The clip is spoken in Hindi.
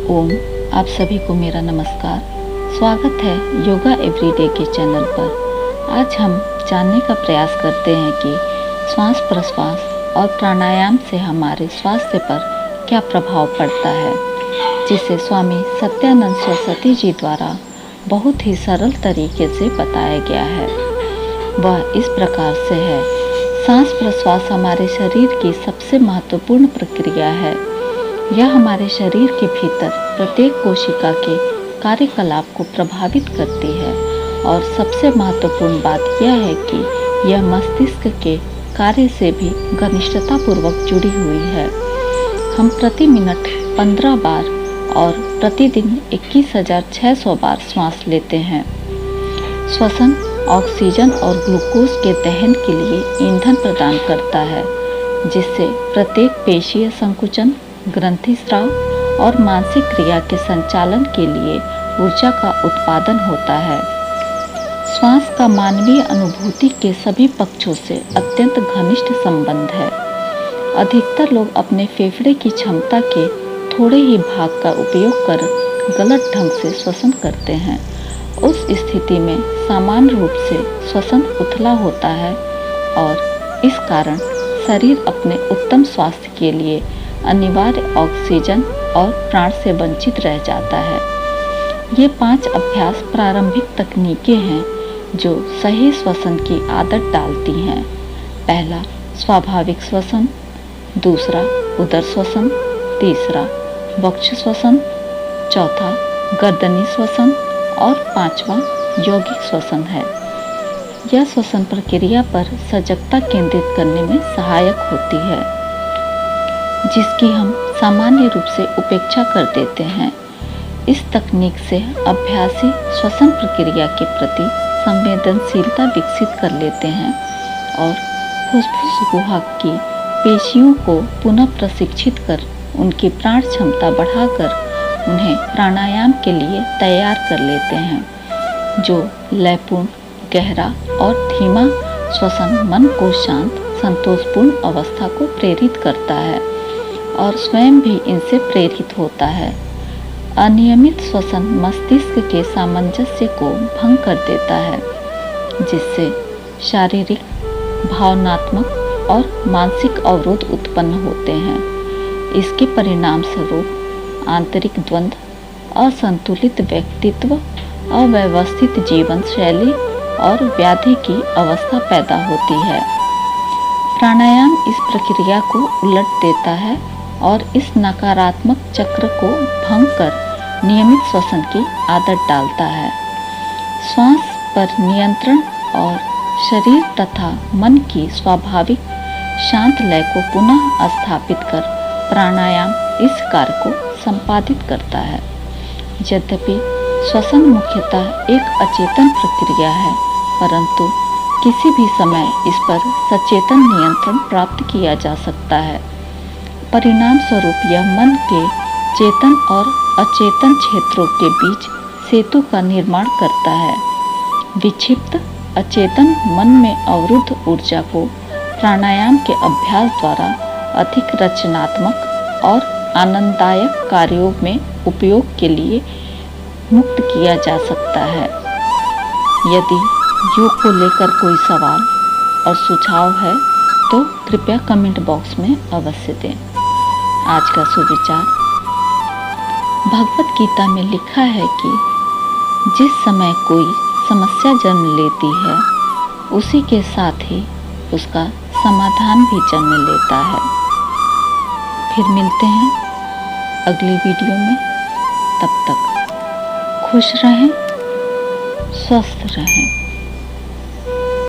ओम। आप सभी को मेरा नमस्कार। स्वागत है योगा एवरीडे के चैनल पर। आज हम जानने का प्रयास करते हैं कि श्वास प्रश्वास और प्राणायाम से हमारे स्वास्थ्य पर क्या प्रभाव पड़ता है, जिसे स्वामी सत्यानंद सरस्वती जी द्वारा बहुत ही सरल तरीके से बताया गया है। वह इस प्रकार से है। सांस प्रश्वास हमारे शरीर की सबसे महत्वपूर्ण प्रक्रिया है। यह हमारे शरीर के भीतर प्रत्येक कोशिका के कार्यकलाप को प्रभावित करती है और सबसे महत्वपूर्ण बात यह है कि यह मस्तिष्क के कार्य से भी घनिष्ठतापूर्वक जुड़ी हुई है। हम प्रति मिनट 15 बार और प्रतिदिन 21,600 बार श्वास लेते हैं। श्वसन ऑक्सीजन और ग्लूकोज के दहन के लिए ईंधन प्रदान करता है, जिससे प्रत्येक पेशीय संकुचन, ग्रंथि स्राव और मानसिक क्रिया के संचालन के लिए ऊर्जा का उत्पादन होता है। श्वास का मानवीय अनुभूति के सभी पक्षों से अत्यंत घनिष्ठ संबंध है। अधिकतर लोग अपने फेफड़े की क्षमता के थोड़े ही भाग का उपयोग कर गलत ढंग से श्वसन करते हैं। उस स्थिति में सामान्य रूप से श्वसन उथला होता है और इस कारण शरीर अपने उत्तम स्वास्थ्य के लिए अनिवार्य ऑक्सीजन और प्राण से वंचित रह जाता है। ये 5 अभ्यास प्रारंभिक तकनीकें हैं जो सही श्वसन की आदत डालती हैं। पहला स्वाभाविक श्वसन, दूसरा उदर श्वसन, तीसरा वक्ष श्वसन, चौथा गर्दनी श्वसन और 5वां यौगिक श्वसन है। यह श्वसन प्रक्रिया पर सजगता केंद्रित करने में सहायक होती है, जिसकी हम सामान्य रूप से उपेक्षा कर देते हैं। इस तकनीक से अभ्यासी श्वसन प्रक्रिया के प्रति संवेदनशीलता विकसित कर लेते हैं और फुफ्फुस गुहा की पेशियों को पुनः प्रशिक्षित कर उनकी प्राण क्षमता बढ़ाकर उन्हें प्राणायाम के लिए तैयार कर लेते हैं, जो लयपूर्ण, गहरा और धीमा श्वसन मन को शांत, संतोषपूर्ण अवस्था को प्रेरित करता है और स्वयं भी इनसे प्रेरित होता है। अनियमित श्वसन मस्तिष्क के सामंजस्य को भंग कर देता है, जिससे शारीरिक, भावनात्मक और मानसिक अवरोध उत्पन्न होते हैं। इसके परिणाम स्वरूप आंतरिक द्वंद्व, असंतुलित व्यक्तित्व, अव्यवस्थित जीवन शैली और व्याधि की अवस्था पैदा होती है। प्राणायाम इस प्रक्रिया को उलट देता है और इस नकारात्मक चक्र को भंग कर नियमित श्वसन की आदत डालता है। श्वास पर नियंत्रण और शरीर तथा मन की स्वाभाविक शांत लय को पुनः स्थापित कर प्राणायाम इस कार्य को संपादित करता है। यद्यपि श्वसन मुख्यतः एक अचेतन प्रक्रिया है, परंतु किसी भी समय इस पर सचेतन नियंत्रण प्राप्त किया जा सकता है। परिणाम स्वरूप यह मन के चेतन और अचेतन क्षेत्रों के बीच सेतु का निर्माण करता है। विक्षिप्त अचेतन मन में अवरुद्ध ऊर्जा को प्राणायाम के अभ्यास द्वारा अधिक रचनात्मक और आनंददायक कार्यों में उपयोग के लिए मुक्त किया जा सकता है। यदि योग को लेकर कोई सवाल और सुझाव है तो कृपया कमेंट बॉक्स में अवश्य दें। आज का सुविचार, भगवत गीता में लिखा है कि जिस समय कोई समस्या जन्म लेती है, उसी के साथ ही उसका समाधान भी जन्म लेता है। फिर मिलते हैं अगली वीडियो में। तब तक खुश रहें, स्वस्थ रहें।